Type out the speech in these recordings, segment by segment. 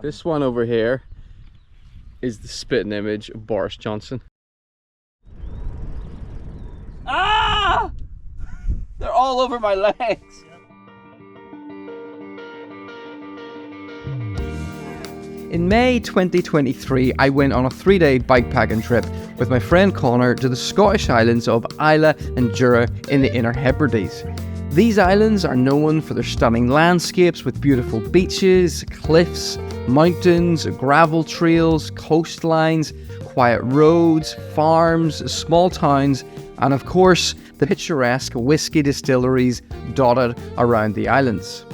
This one over here is the spitting image of Boris Johnson. Ah! They're all over my legs. In May 2023, I went on a 3-day bikepacking trip with my friend Connor to the Scottish islands of Islay and Jura in the Inner Hebrides. These islands are known for their stunning landscapes with beautiful beaches, cliffs, mountains, gravel trails, coastlines, quiet roads, farms, small towns, and of course, the picturesque whiskey distilleries dotted around the islands.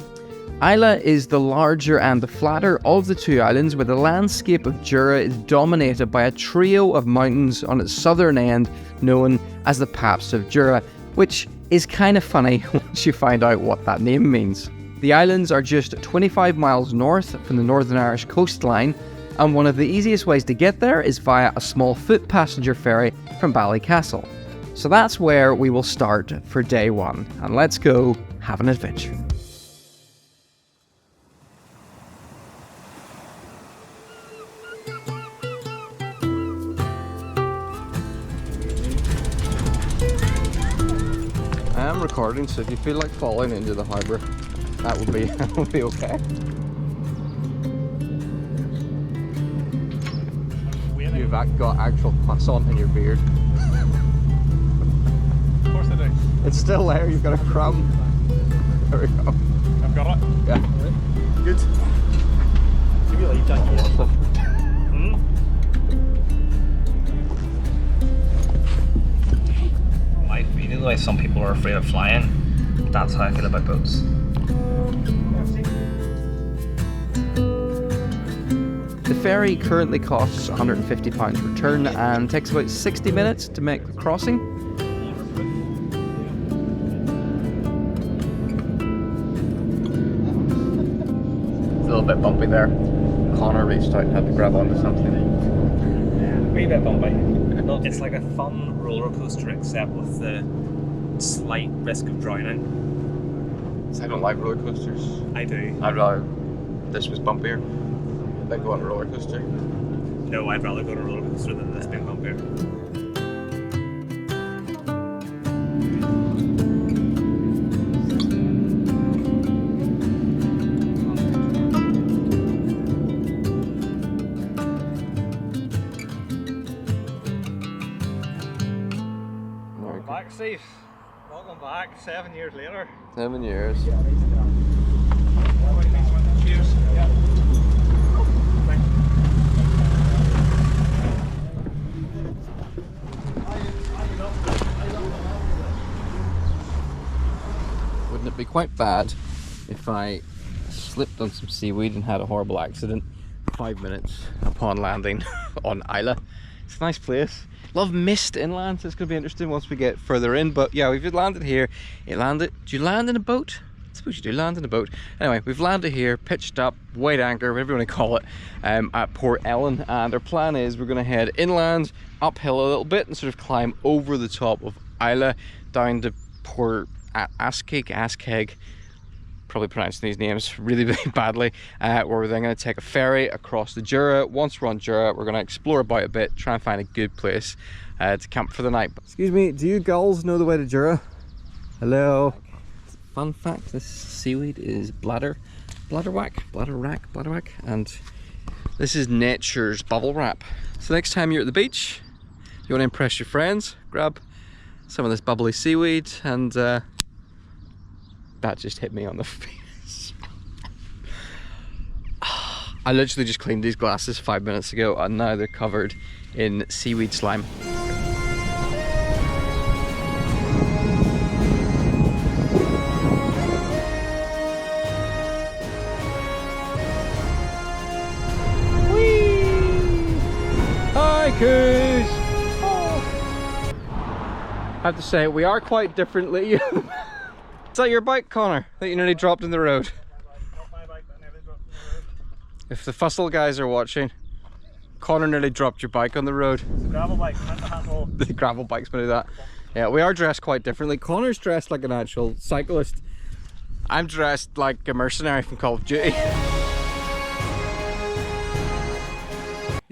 Islay is the larger and the flatter of the two islands, where the landscape of Jura is dominated by a trio of mountains on its southern end known as the Paps of Jura, which is kind of funny once you find out what that name means. The islands are just 25 miles north from the Northern Irish coastline, and one of the easiest ways to get there is via a small foot passenger ferry from Ballycastle. So that's where we will start for day one, and let's go have an adventure. I am recording, so if you feel like falling into the harbour, that would be okay. You've got actual croissant in your beard. Of course I do. It's still there, you've got a crumb. There we go. I've got it. Yeah. Good. Give me a leave, Jack. You know the way some people are afraid of flying? That's how I feel about boats. The ferry currently costs £150 return and takes about 60 minutes to make the crossing. It's a little bit bumpy there. Connor reached out and had to grab onto something. A wee bit bumpy. It's like a fun roller coaster except with the slight risk of drowning. I don't like roller coasters. I do. I'd rather this was bumpier than go on a roller coaster. No, I'd rather go on a roller coaster than this being bumpier. Back, Steve. Welcome back 7 years later. 7 years. Cheers. Wouldn't it be quite bad if I slipped on some seaweed and had a horrible accident 5 minutes upon landing on Islay? It's a nice place. Love mist inland, so it's going to be interesting once we get further in. But yeah, we've landed here. Do you land in a boat? I suppose you do land in a boat. Anyway, we've landed here, pitched up, weighed anchor, whatever you want to call it, at Port Ellen. And our plan is we're going to head inland, uphill a little bit, and sort of climb over the top of Islay down to Port Askeg. Probably pronouncing these names really, really badly, where we're then going to take a ferry across the Jura. Once we're on Jura, we're going to explore about a bit, try and find a good place to camp for the night. Excuse me, do you gulls know the way to Jura? Hello. Fun fact, this seaweed is bladderwrack, and this is nature's bubble wrap. So next time you're at the beach, you want to impress your friends, grab some of this bubbly seaweed, and that just hit me on the face. I literally just cleaned these glasses 5 minutes ago and now they're covered in seaweed slime. Whee! Hi, Coos! Oh. I have to say, we are quite differently. Is that your bike, Connor, that you nearly dropped in the road? Not my bike, but I nearly dropped in the road. If the Fussell guys are watching, Connor nearly dropped your bike on the road. It's a gravel bike, meant to handle. The gravel bike's gonna do that. Yeah, we are dressed quite differently. Connor's dressed like an actual cyclist. I'm dressed like a mercenary from Call of Duty.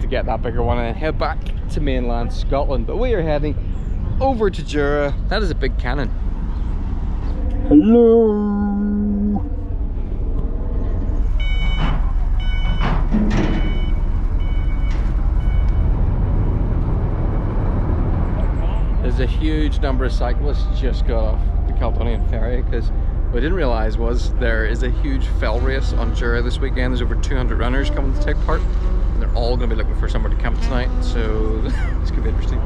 to get that bigger one and head back to mainland Scotland. But we are heading over to Jura. That is a big cannon. Hello. There's a huge number of cyclists just got off the Caledonian ferry because what I didn't realise was there is a huge fell race on Jura this weekend. There's over 200 runners coming to take part. And they're all going to be looking for somewhere to camp tonight, so this could be interesting.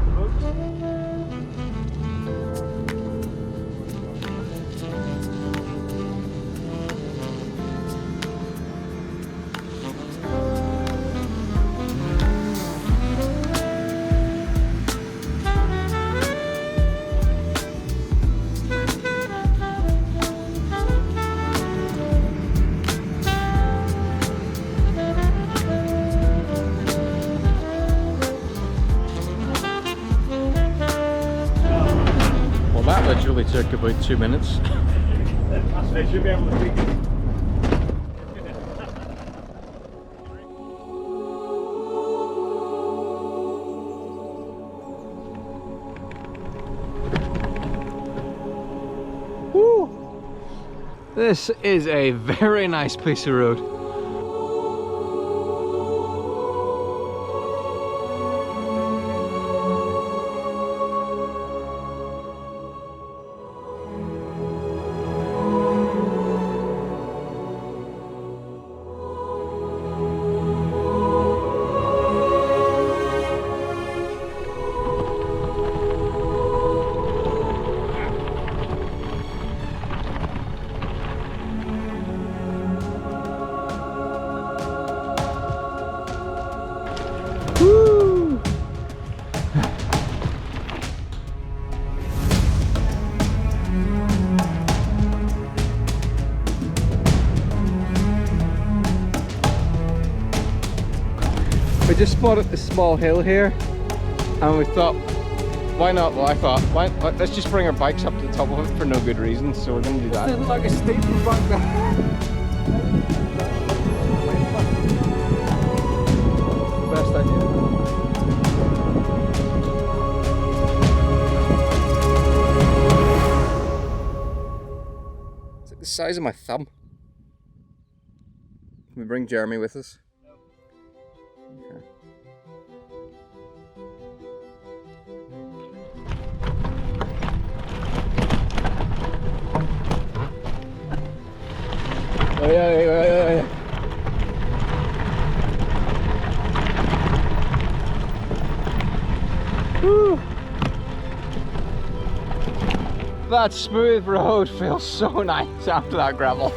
That literally took about 2 minutes. I should be able to take it. Woo! This is a very nice piece of road. We just spotted this small hill here and we thought, why not? Well, I thought, let's just bring our bikes up to the top of it for no good reason, so we're going to do that. This is like a steep embankment. Best idea. It's like the size of my thumb. Can we bring Jeremy with us? Okay. Oh yeah. Woo. That smooth road feels so nice after that gravel.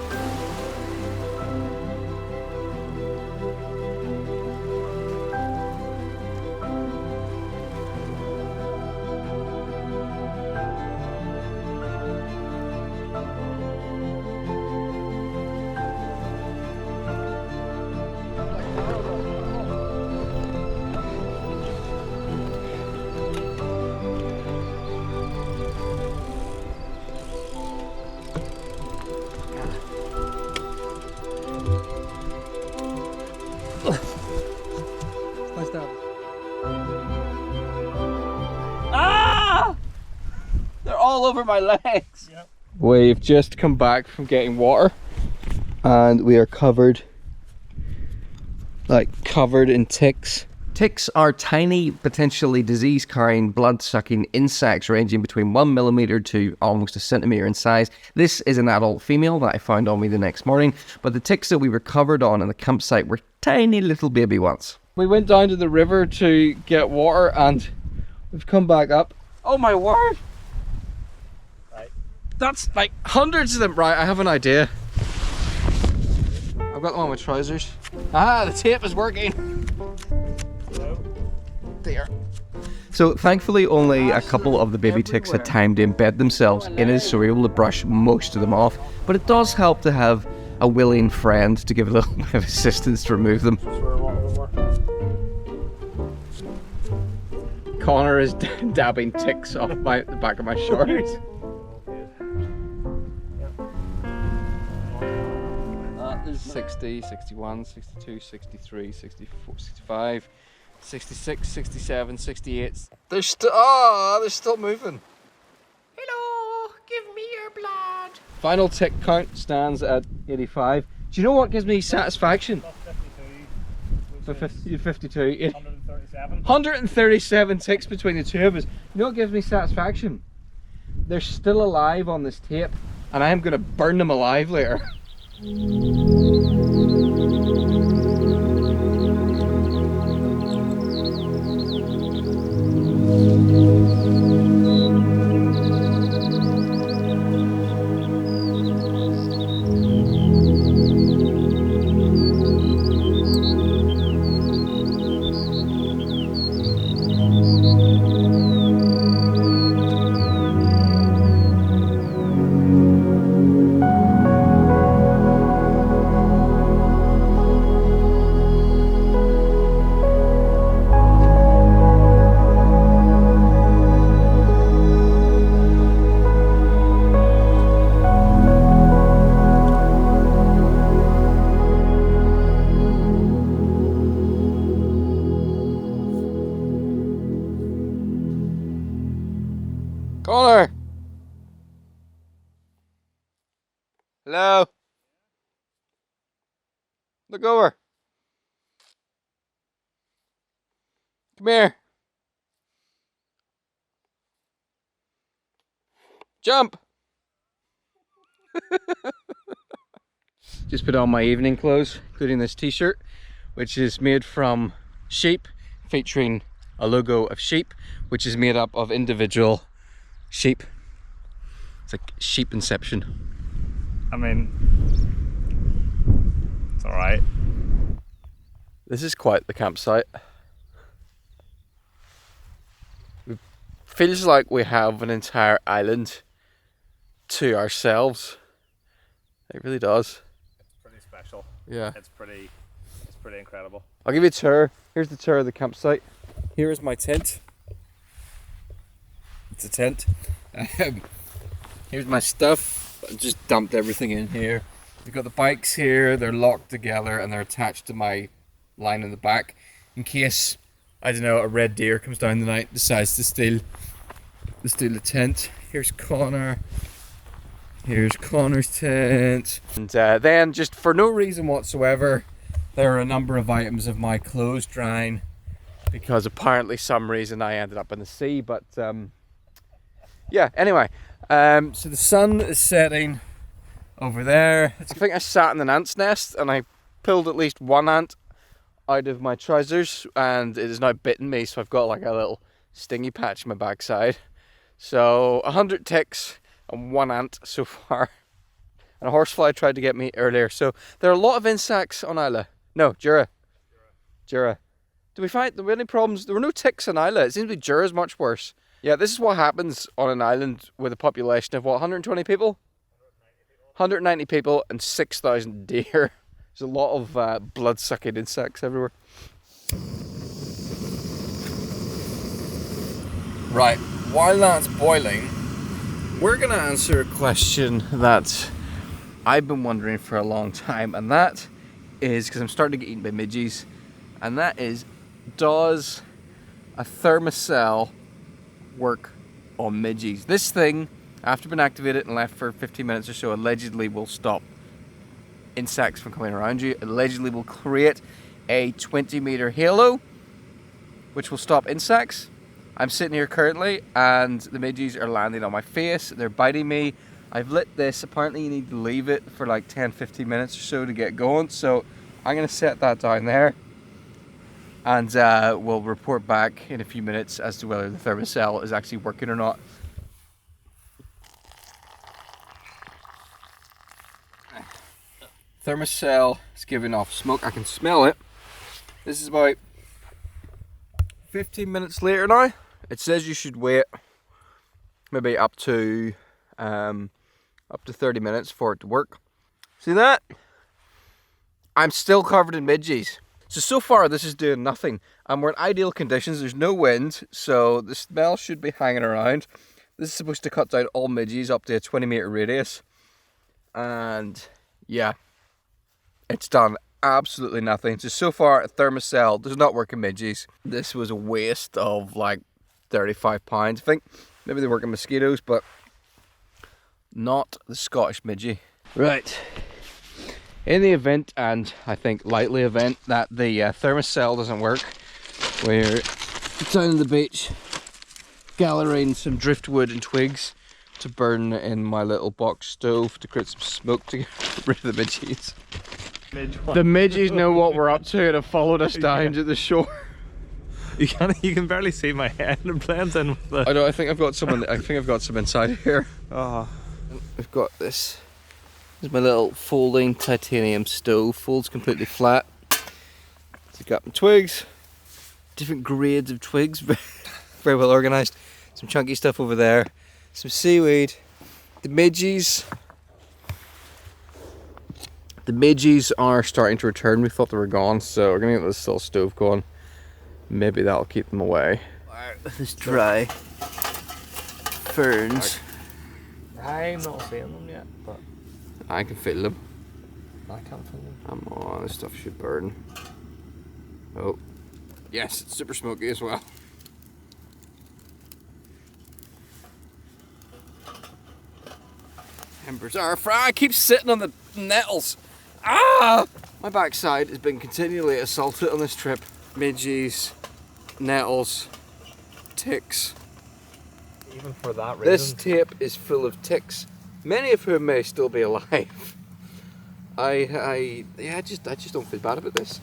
Ah! They're all over my legs. Yep. We've just come back from getting water and we are covered in ticks. Ticks are tiny, potentially disease-carrying, blood-sucking insects ranging between 1 millimeter to almost a centimeter in size. This is an adult female that I found on me the next morning, but the ticks that we recovered on the campsite were tiny little baby ones. We went down to the river to get water and we've come back up. Oh my word! Right. That's like hundreds of them. Right, I have an idea. I've got them on my trousers. Ah, the tape is working. Hello. There. So thankfully only a couple of the baby ticks had time to embed themselves in us, so we were able to brush most of them off. But it does help to have a willing friend to give a little bit of assistance to remove them. Connor is dabbing ticks off the back of my shorts. 60, 61, 62, 63, 64, 65, 66, 67, 68. They're still moving. Hello, give me your blood. Final tick count stands at 85. Do you know what gives me satisfaction? 52. 137. 137 ticks between the two of us. You know what gives me satisfaction? They're still alive on this tape, and I am going to burn them alive later. Connor! Hello? Look over. Come here. Jump! Just put on my evening clothes, including this t-shirt, which is made from sheep, featuring a logo of sheep, which is made up of individual sheep. It's like sheep inception. I mean, it's alright. This is quite the campsite. It feels like we have an entire island to ourselves. It really does. It's pretty special. Yeah. It's pretty incredible. I'll give you a tour. Here's the tour of the campsite. Here is my tent. It's a tent. Here's my stuff. I just dumped everything in here. We've got the bikes here. They're locked together and they're attached to my line in the back in case, I don't know, a red deer comes down the night, decides to steal the tent. Here's Connor. Here's Connor's tent. And then, just for no reason whatsoever, there are a number of items of my clothes drying because apparently some reason I ended up in the sea, but yeah, anyway. So the sun is setting over there. I think I sat in an ant's nest and I pulled at least one ant out of my trousers and it is now bitten me, so I've got like a little stingy patch on my backside. So 100 ticks and one ant so far. And a horsefly tried to get me earlier. So there are a lot of insects on Islay. No, Jura. Did we find there were any problems? There were no ticks on Islay. It seems to be Jura's much worse. Yeah, this is what happens on an island with a population of what, 120 people? 190 people and 6,000 deer. There's a lot of blood-sucking insects everywhere. Right, while that's boiling, we're going to answer a question that I've been wondering for a long time, and that is, because I'm starting to get eaten by midges, and that is, does a thermocell work on midges? This thing, after being activated and left for 15 minutes or so, allegedly will stop insects from coming around you. It allegedly will create a 20-meter halo, which will stop insects. I'm sitting here currently and the midges are landing on my face. They're biting me. I've lit this. Apparently you need to leave it for like 10-15 minutes or so to get going. So I'm going to set that down there. And we'll report back in a few minutes as to whether the thermocell is actually working or not. Thermocell is giving off smoke. I can smell it. This is about 15 minutes later now. It says you should wait maybe up to 30 minutes for it to work. See that? I'm still covered in midges. So far this is doing nothing. And we're in ideal conditions. There's no wind, so the smell should be hanging around. This is supposed to cut down all midges up to a 20-meter radius. And yeah, it's done absolutely nothing. So far, Thermacell does not work in midges. This was a waste of like £35. I think maybe they work in mosquitoes, but not the Scottish midgie. Right. In the event, and I think likely event, that the Thermacell doesn't work, we're down on the beach gathering some driftwood and twigs to burn in my little box stove to create some smoke to get rid of the midges. The midges know what we're up to and have followed us down to the shore. You can barely see my head and it blends in with the... I know, I think I've got some. I think I've got some inside here. Oh. We've got this. This is my little folding titanium stove. Folds completely flat. So I've got my twigs, different grades of twigs, very well organised. Some chunky stuff over there. Some seaweed. The midges. The midges are starting to return. We thought they were gone, so we're gonna get this little stove going. Maybe that'll keep them away. This dry ferns. I'm not seeing them yet, but I can feel them. I can't feel them. Come on, this stuff should burn. Oh, yes, it's super smoky as well. Embers are fry. I keep sitting on the nettles. Ah! My backside has been continually assaulted on this trip. Midges, nettles, ticks. Even for that reason. This tape is full of ticks, many of whom may still be alive. I just don't feel bad about this.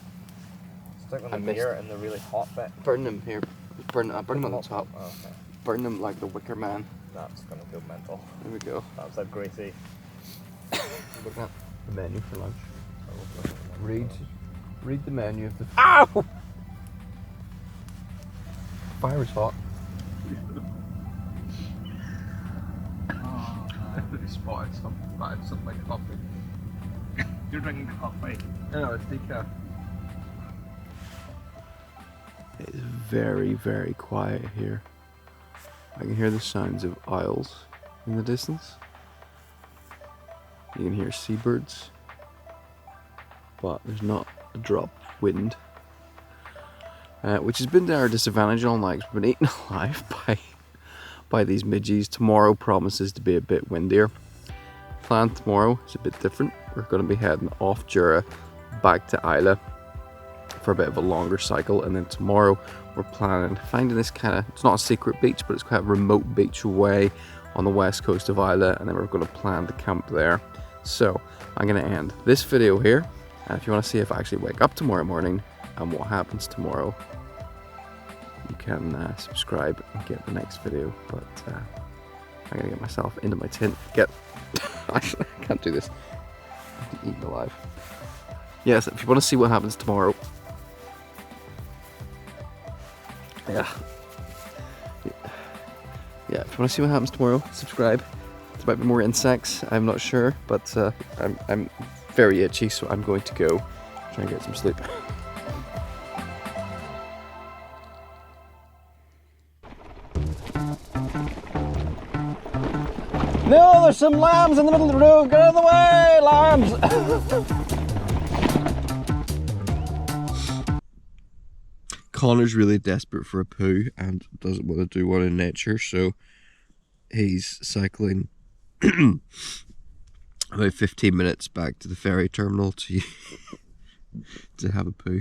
Stick them here in the really hot bit. Burn them here. Burn them on the top. Oh, okay. Burn them like the Wicker Man. That's gonna go mental. There we go. That's a greasy. Look at the menu for lunch. Read the menu of the. Ow! Fire is hot. Spotted something like coffee. You're drinking coffee. No, it's decaf. It's very, very quiet here. I can hear the sounds of owls in the distance. You can hear seabirds, but there's not a drop of wind, which has been to our disadvantage all night. We've been eaten alive by these midges. Tomorrow promises to be a bit windier. Plan tomorrow is a bit different. We're going to be heading off Jura back to Islay for a bit of a longer cycle, and then tomorrow we're planning finding this kind of, it's not a secret beach, but it's quite a remote beach away on the west coast of Islay, and then we're going to plan to camp there. So I'm going to end this video here, and if you want to see if I actually wake up tomorrow morning and what happens tomorrow, you can subscribe and get the next video. But I'm going to get myself into my tent, I can't do this, I'm eaten alive. Yes, if you want to see what happens tomorrow, yeah, if you want to see what happens tomorrow, subscribe. There might be more insects, I'm not sure, but I'm very itchy, so I'm going to go try and get some sleep. No, there's some lambs in the middle of the road. Get out of the way, lambs! Connor's really desperate for a poo and doesn't want to do one in nature, so he's cycling about 15 minutes back to the ferry terminal to have a poo.